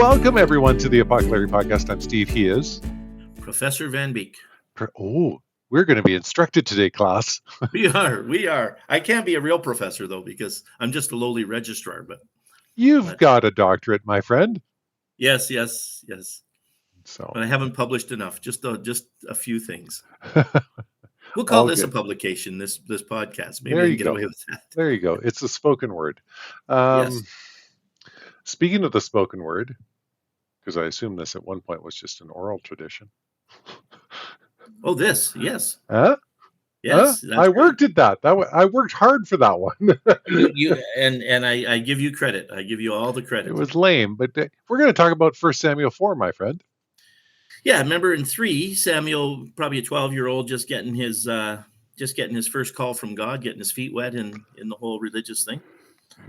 Welcome, everyone, to the Apoco-Larry podcast. I'm Steve. He is Professor Van Beek. Oh, we're going to be instructed today, class. We are. I can't be a real professor, though, because I'm just a lowly registrar. But You've got a doctorate, my friend. Yes. So, But I haven't published enough. Just a few things. We'll call this a publication. This podcast. Maybe I can get away with that. There you go. It's a spoken word. Yes. Speaking of the spoken word, because I assume this at one point was just an oral tradition. Oh, this, yes. Huh? Yes. I worked at that. I worked hard for that one. I give you credit. I give you all the credit. It was lame, but we're going to talk about 1 Samuel 4, my friend. Yeah, remember in 3, Samuel, probably a 12-year-old, just getting his first call from God, getting his feet wet in the whole religious thing.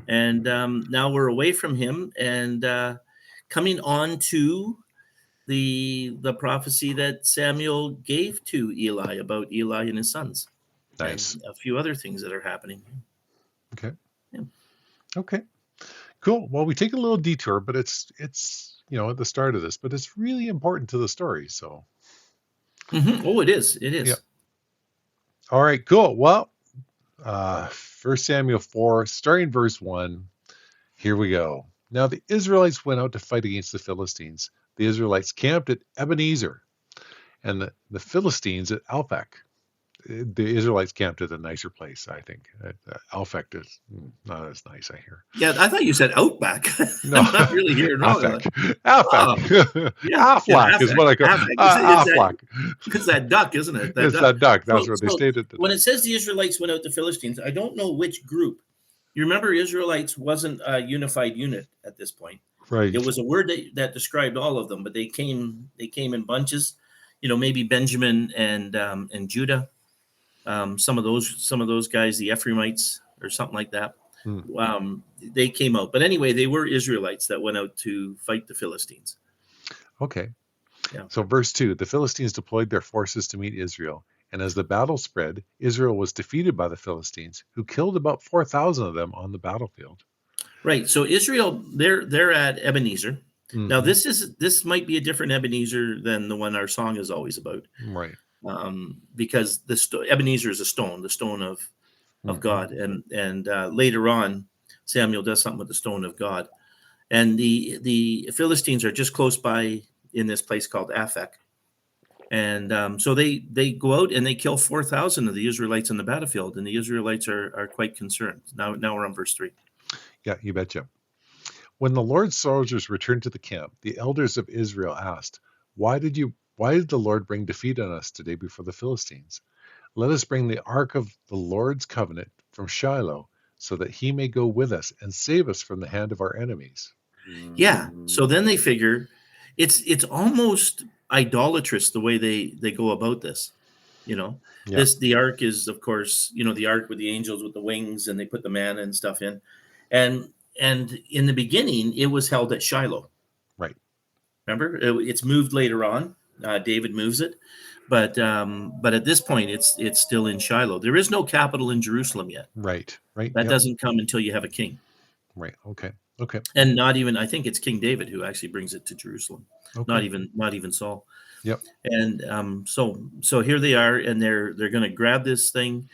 And now we're away from him and coming on to the prophecy that Samuel gave to Eli about Eli and his sons. Nice. And a few other things that are happening. Okay. Yeah. Okay. Cool. Well, we take a little detour, but it's at the start of this, but it's really important to the story. So. Mm-hmm. Oh, it is. It is. Yeah. All right. Cool. Well, 1 Samuel 4, starting verse 1. Here we go. Now the Israelites went out to fight against the Philistines. The Israelites camped at Ebenezer, and the Philistines at Aphek. The Israelites camped at a nicer place, I think. Aphek is not as nice, I hear. Yeah, I thought you said Outback. No, I'm not really hearing wrong. Aphek. Aflac is what I call it. Aflac. It's that duck, isn't it? That duck. That's where they stayed at. When it says the Israelites went out to Philistines, I don't know which group. You remember Israelites wasn't a unified unit at this point. Right. It was a word that described all of them, but they came in bunches. Maybe Benjamin and Judah. Some of those guys, the Ephraimites or something like that, they came out. But anyway, they were Israelites that went out to fight the Philistines. Okay. Yeah. So verse 2, the Philistines deployed their forces to meet Israel. And as the battle spread, Israel was defeated by the Philistines, who killed about 4,000 of them on the battlefield. Right. So Israel, they're at Ebenezer. Mm-hmm. Now this might be a different Ebenezer than the one our song is always about. Right. Because Ebenezer is the stone of God, and later on Samuel does something with the stone of God, and the Philistines are just close by in this place called Aphek, and so they go out and they kill 4,000 of the Israelites in the battlefield, and the Israelites are quite concerned. Now we're on verse 3. Yeah, you betcha. When the Lord's soldiers returned to the camp, the elders of Israel asked, Why did the Lord bring defeat on us today before the Philistines? Let us bring the ark of the Lord's covenant from Shiloh, so that he may go with us and save us from the hand of our enemies. Yeah. So then they figure it's almost idolatrous the way they go about this. The ark is, of course, the ark with the angels with the wings, and they put the manna and stuff in. And in the beginning, it was held at Shiloh. Right. Remember, it's moved later on. David moves it, but at this point, it's still in Shiloh. There is no capital in Jerusalem yet. Right. That doesn't come until you have a king. Right. Okay. And not even, I think it's King David who actually brings it to Jerusalem. Okay. Not even Saul. Yep. And so here they are, and they're going to grab this thing,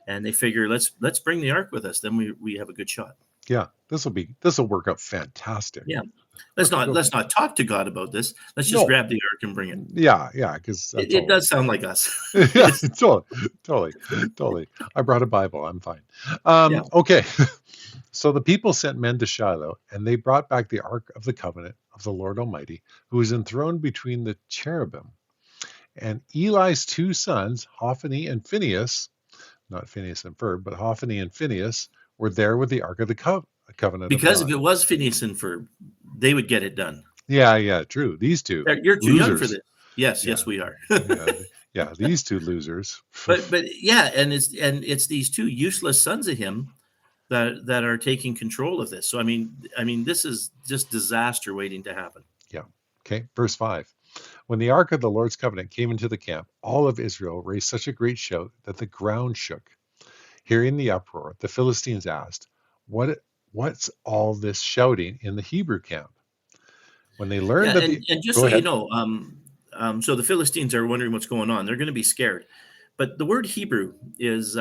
and they figure let's bring the ark with us. Then we have a good shot. Yeah. This will work out fantastic. Yeah. Let's not talk to God about this. Let's just grab the ark and bring it. Yeah, because it does sound like us. Yeah, totally. I brought a Bible. I'm fine. Okay. So the people sent men to Shiloh, and they brought back the ark of the covenant of the Lord Almighty, who was enthroned between the cherubim. And Eli's 2 sons, Hophni and Phinehas, not Phineas and Ferb, but Hophni and Phinehas, were there with the ark of the covenant. Because if it was Phineas and Ferb, they would get it done. Yeah, true. These two. You're too young for this. Yes, we are. These two losers. But yeah, and it's these 2 useless sons of him that are taking control of this. So I mean, this is just disaster waiting to happen. Yeah. Okay. Verse 5. When the ark of the Lord's covenant came into the camp, all of Israel raised such a great shout that the ground shook. Hearing the uproar, the Philistines asked, What's all this shouting in the Hebrew camp? When they learned Yeah, that the and just Go so you ahead. know, so the Philistines are wondering what's going on. They're going to be scared, but the word Hebrew is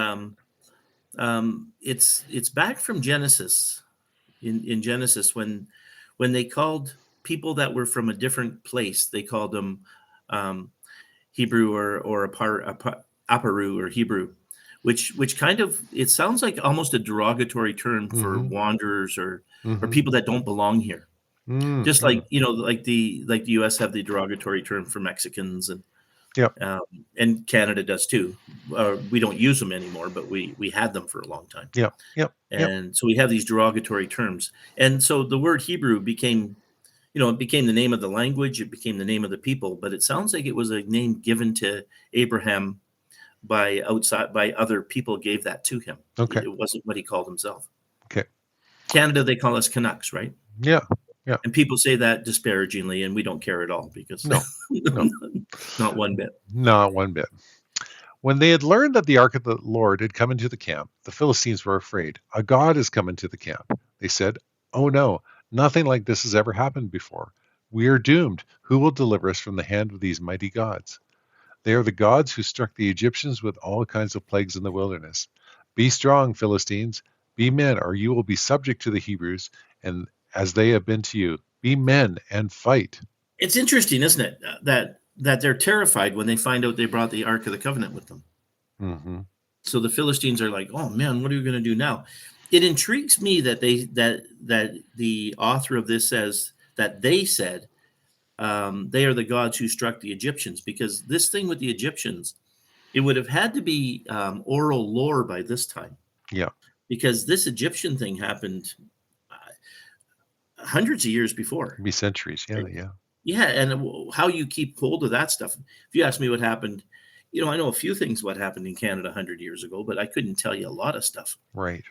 it's back from Genesis. In Genesis, when they called people that were from a different place, they called them um, Hebrew or Aparu or Hebrew, which kind of, it sounds like almost a derogatory term for Mm-hmm. wanderers or Mm-hmm. people that don't belong here. Just Mm-hmm. like like the U.S. have the derogatory term for Mexicans, Yep. um, and Canada does too. We don't use them anymore, but we had them for a long time, Yep. Yep. Yep. and so we have these derogatory terms. And so the word Hebrew became, it became the name of the language, it became the name of the people, but it sounds like it was a name given to Abraham by other people gave that to him. Okay. It wasn't what he called himself. Okay. Canada, they call us Canucks, right? Yeah. Yeah. And people say that disparagingly, and we don't care at all because No. No. not one bit. Not one bit. When they had learned that the ark of the Lord had come into the camp, the Philistines were afraid. A god has come into the camp. They said, "Oh no, nothing like this has ever happened before. We are doomed. Who will deliver us from the hand of these mighty gods? They are the gods who struck the Egyptians with all kinds of plagues in the wilderness. Be strong, Philistines. Be men, or you will be subject to the Hebrews, and as they have been to you. Be men and fight." It's interesting, isn't it, that they're terrified when they find out they brought the Ark of the Covenant with them. Mm-hmm. So the Philistines are like, "Oh man, what are we going to do now?" It intrigues me that the author of this says that they said they are the gods who struck the Egyptians, because this thing with the Egyptians, it would have had to be oral lore by this time, Yeah. because this Egyptian thing happened hundreds of years before. Be centuries. Yeah. Right? Yeah. Yeah, and how you keep hold of that stuff. If you ask me what happened, I know a few things what happened in Canada 100 years ago, but I couldn't tell you a lot of stuff. Right.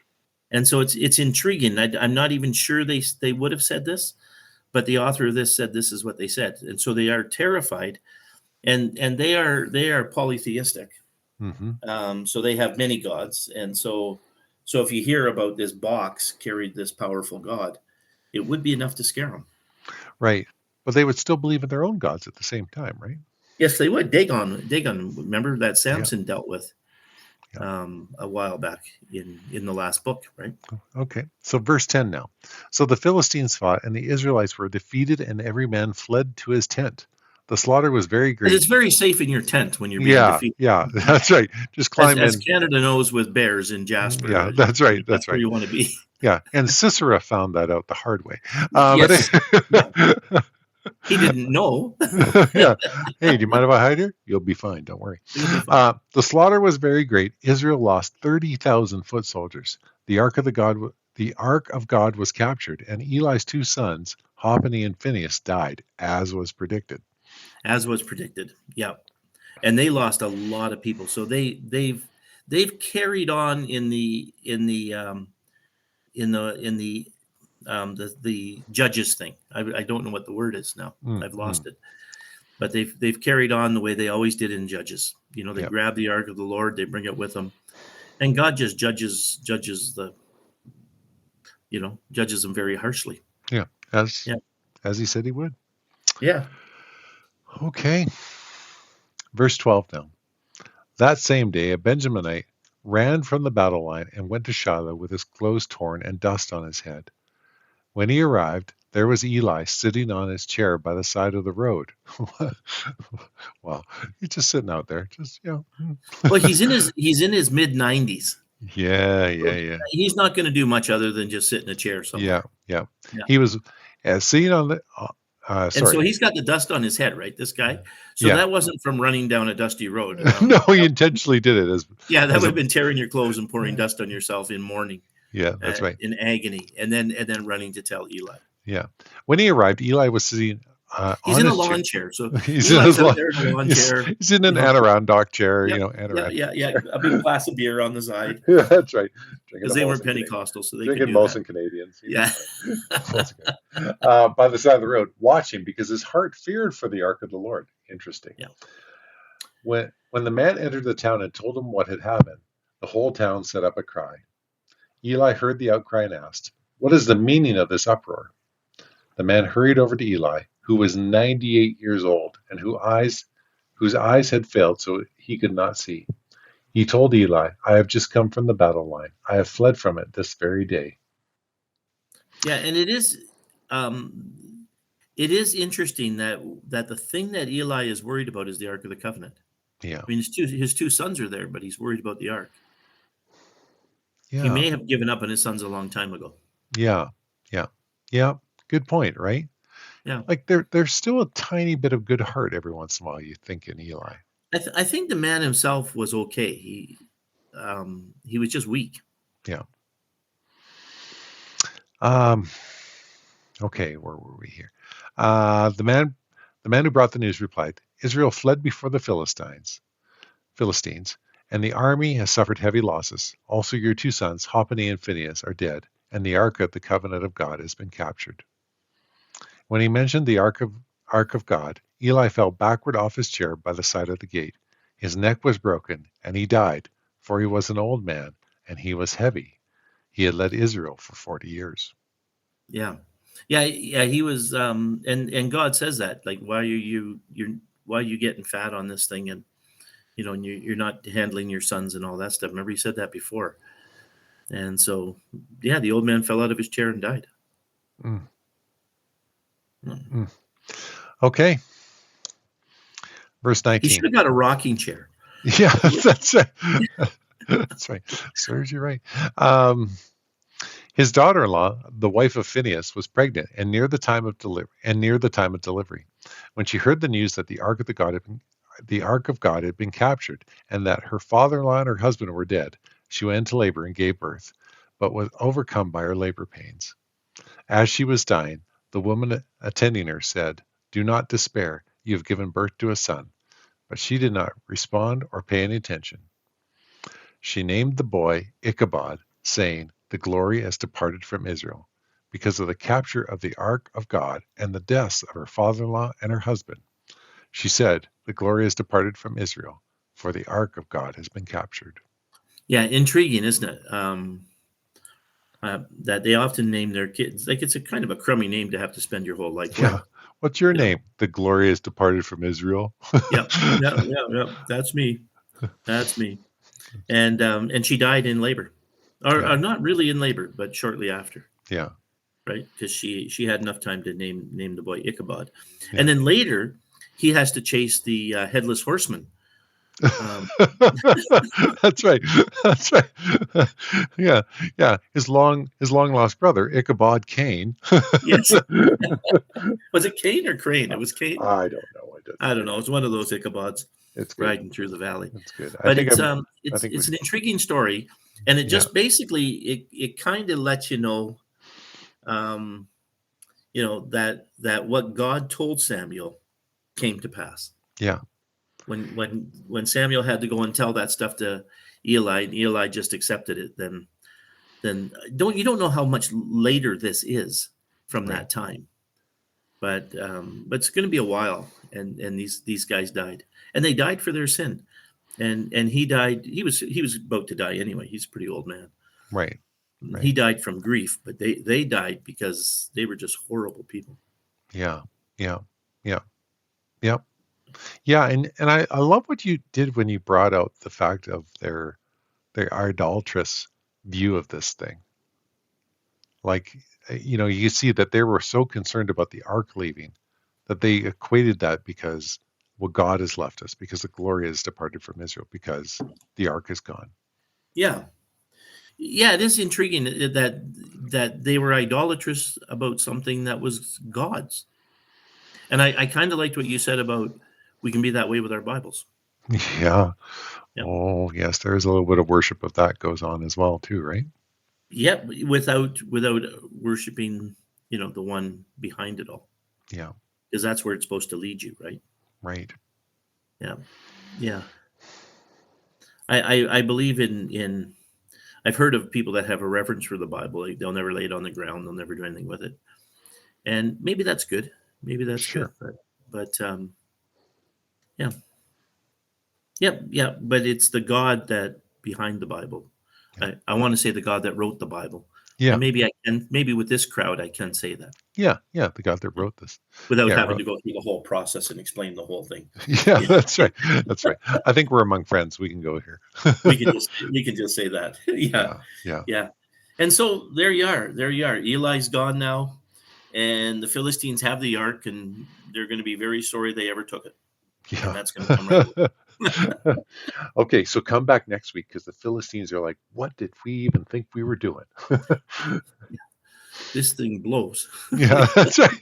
And so it's intriguing. I'm not even sure they would have said this, but the author of this said this is what they said, and so they are terrified, and they are polytheistic. Mm-hmm. So they have many gods, and so if you hear about this box carried this powerful god, it would be enough to scare them. Right. But they would still believe in their own gods at the same time, right? Yes, they would. Dagon. Remember that Yeah. Samson dealt with Yeah. a while back in the last book, right? Okay. So verse 10 now. So the Philistines fought, and the Israelites were defeated, and every man fled to his tent. The slaughter was very Because great. it's very safe in your tent when you're being Yeah. defeated. Yeah. That's right. Just climb As in. Canada knows with bears in Yeah. Jasper, That's right. that's That's where right. you want to be. Yeah. And Sisera found that out the hard way. Yes. Yeah. But He didn't know. yeah. Hey, do you mind if I hide here? You'll be fine. Don't worry. You'll be fine. The slaughter was very great. Israel lost 30,000 foot soldiers. The ark of God was captured, and Eli's two sons, Hophni and Phinehas, died, as was predicted. As was predicted. Yeah. And they lost a lot of people. So they've carried on in the judges thing. I don't know what the word is now. I've Mm-hmm. lost it. But they've carried on the way they always did in Judges. They Yep. grab the ark of the Lord, they bring it with them, and God just judges them very harshly. Yeah. As Yeah. as he said he would. Yeah. Okay. Verse 12 now. That same day, a Benjaminite ran from the battle line and went to Shiloh with his clothes torn and dust on his head. When he arrived, there was Eli sitting on his chair by the side of the road. Well, he's just sitting out there, just Well, he's in his mid-90s. Yeah, So yeah, yeah, he's not going to do much other than just sit in a chair yeah, somewhere. yeah. Yeah. He was sitting on the. And so Sorry. he's got the dust on his head, right? This guy. So Yeah. that wasn't from running down a dusty road. No, he intentionally did it as. Yeah, that as would a- have been tearing your clothes and pouring dust on yourself in mourning, Yeah, that's right. in agony, and then running to tell Eli. Yeah. When he arrived, Eli was sitting He's on in a his chair. lawn chair. So He's in Eli's his out lawn. there in a lawn chair. He's in an you know. Adirondack chair. Yep. Adirondack. Yeah. A big glass of beer on the side, Yeah, that's right. Drinking because a they weren't Molson Canadian. Pentecostal, so they Drinking could do Molson that. Canadians. Yeah. That's good. By the side of the road, watching because his heart feared for the ark of the Lord. Interesting. Yeah. When the man entered the town and told him what had happened, the whole town set up a cry. Eli heard the outcry and asked, "What is the meaning of this uproar?" The man hurried over to Eli, who was 98 years old and whose eyes had failed so he could not see. He told Eli, I have just come from the battle line. I have fled from it this very day. Yeah, and it is interesting that the thing that Eli is worried about is the Ark of the Covenant. Yeah. I mean, his two sons are there, but he's worried about the Ark. He Yeah. may have given up on his sons a long time ago. Yeah. Yeah. Yeah. Good point, right? Yeah, Like there's still a tiny bit of good heart every once in a while, you think, in Eli. I think the man himself was okay. He was just weak. Yeah. Um, okay, where were we here? The man who brought the news replied, Israel fled before the Philistines, and the army has suffered heavy losses. Also your two sons, Hophni and Phinehas, are dead, and the ark of the covenant of God has been captured. When he mentioned the ark of God, Eli fell backward off his chair by the side of the gate. His neck was broken, and he died, for he was an old man, and he was heavy. He had led Israel for 40 years. Yeah, yeah. He was, and God says that, like, why are you getting fat on this thing, and and you're not handling your sons and all that stuff. Remember, he said that before, and so yeah, the old man fell out of his chair and died. Mm, Mm. mm. Okay, verse He should 19. have got a rocking chair. Yeah, that's right. That's right. Serves you right. Um, his daughter-in-law, the wife of Phinehas, was pregnant and near the time of delivery. When she heard the news that the ark of God had been captured, and that her father-in-law and her husband were dead, she went into labor and gave birth, but was overcome by her labor pains. As she was dying, the woman attending her said, Do not despair. You have given birth to a son. But she did not respond or pay any attention. She named the boy Ichabod, saying, The glory has departed from Israel, because of the capture of the ark of God and the deaths of her father-in-law and her husband. She said, The glory has departed from Israel, for the ark of God has been captured. Yeah, intriguing, isn't it? That they often name their kids, like, it's a kind of a crummy name to have to spend your whole life Yeah. with. What's your You know, name? The glory has departed from Israel. yeah, yeah, yeah, yeah. That's me. That's me. And she died in labor, Yeah. or not really in labor, but shortly after, Yeah. right? Because she had enough time to name the boy Ichabod, and Yeah. then later he has to chase the headless horseman. Um, That's right. That's right. Yeah, yeah. His long lost brother Ichabod Cain. yes, was it Cain or Crane? It was Cain. I don't know. I don't know. It's one of those Ichabods It's good. riding through the valley. It's good. I But think I'm. I it's think we. it's an intriguing story, and it Yeah. just basically it kind of lets you know, um, that what God told Samuel came to pass. Yeah. When Samuel had to go and tell that stuff to Eli, and Eli just accepted it, then don't know how much later this is from Right. that time, but it's going to be a while, and these guys died, and they died for their sin, and he died. He was about to die anyway. He's a pretty old man. Right. He Right. died from grief, but they died because they were just horrible people. Yeah. Yeah. Yeah. Yeah. Yeah. And I love what you did when you brought out the fact of their idolatrous view of this thing. Like, you see that they were so concerned about the ark leaving that they equated that because, well, God has left us, because the glory has departed from Israel, because the ark is gone. Yeah, yeah, it is intriguing that they were idolatrous about something that was God's. And I kind of liked what you said about we can be that way with our Bibles. Yeah. Yeah. Oh, yes, there is a little bit of worship of that goes on as well, too, right? Yep, without worshiping, the one behind it all, Yeah. because that's where it's supposed to lead you, right? Right. Yeah, yeah. I believe in. I've heard of people that have a reverence for the Bible. Like, they'll never lay it on the ground. They'll never do anything with it, and maybe that's good. Maybe that's good. Sure. But yeah, yeah, yeah. But it's the God that behind the Bible. Yeah. I want to say the God that wrote the Bible, Yeah. And maybe with this crowd, I can say that. Yeah. Yeah. The God that wrote this. Without Yeah. having to go through the whole process and explain the whole thing. Yeah. That's right. That's right. I think we're among friends. We can go here. We can just say that. Yeah. Yeah. Yeah. Yeah. And so there you are. There you are. Eli's gone now, and the Philistines have the ark, and they're going to be very sorry they ever took it. And Yeah. that's going to come right away. Okay, so come back next week because the Philistines are like, what did we even think we were doing? This thing blows. Yeah, that's right.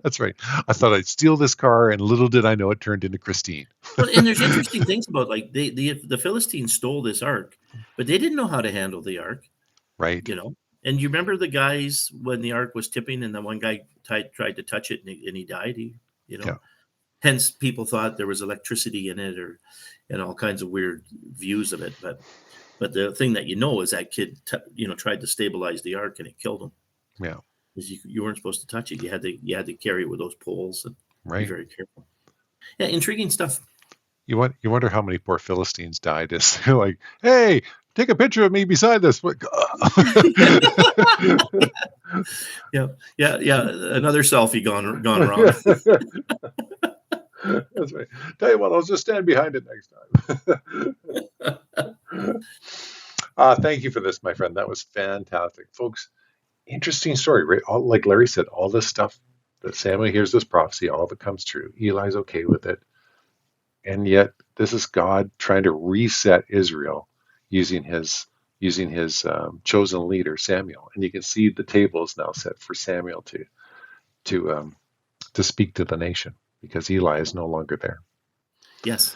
That's right. I thought I'd steal this car, and little did I know it turned into Christine. Well, and there's interesting things about, like, the Philistines stole this ark, but they didn't know how to handle the ark, Right. you know. And you remember the guys when the ark was tipping, and the one guy tried to touch it, and he died. Yeah. Hence people thought there was electricity in it, and all kinds of weird views of it. But the thing that is that kid tried to stabilize the ark, and it killed him. Yeah. Because you weren't supposed to touch it. You had to carry it with those poles and be Right. very careful. Yeah, intriguing stuff. You wonder how many poor Philistines died. Is they're like, hey, take a picture of me beside this. Yeah. Another selfie gone wrong. That's right. Tell you what, I'll just stand behind it next time. Thank you for this, my friend. That was fantastic, folks. Interesting story, right? Like Larry said, all this stuff that Samuel hears this prophecy, all of it comes true. Eli's okay with it, and yet this is God trying to reset Israel using his chosen leader Samuel, and you can see the table is now set for Samuel to speak to the nation because Eli is no longer there. Yes,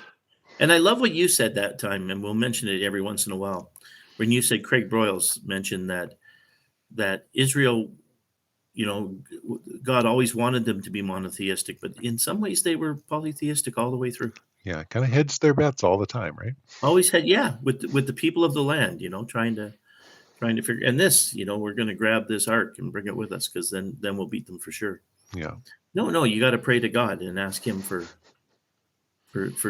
and I love what you said that time, and we'll mention it every once in a while. When you said, Craig Broyles mentioned that Israel, God always wanted them to be monotheistic, but in some ways they were polytheistic all the way through. Yeah, kind of hedged their bets all the time, right? Always had, with the people of the land, trying to figure. And this, we're going to grab this ark and bring it with us because then we'll beat them for sure. Yeah. No, you got to pray to God and ask Him for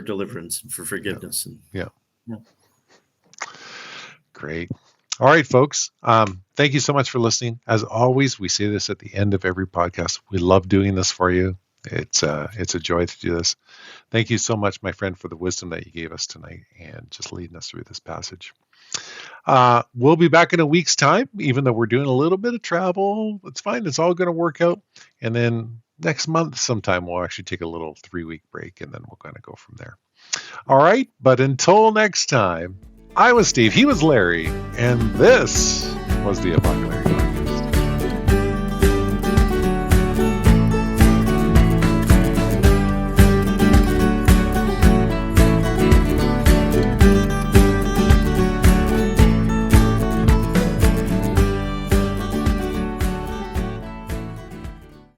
deliverance and for forgiveness. Yeah. Yeah. Great. All right, folks. Thank you so much for listening. As always, we say this at the end of every podcast. We love doing this for you. It's a joy to do this. Thank you so much, my friend, for the wisdom that you gave us tonight and just leading us through this passage. We'll be back in a week's time, even though we're doing a little bit of travel. It's fine. It's all going to work out. And then next month sometime, we'll actually take a little 3-week break, and then we'll kind of go from there. All right. But until next time, I was Steve, he was Larry, and this was the Apoco-Larry.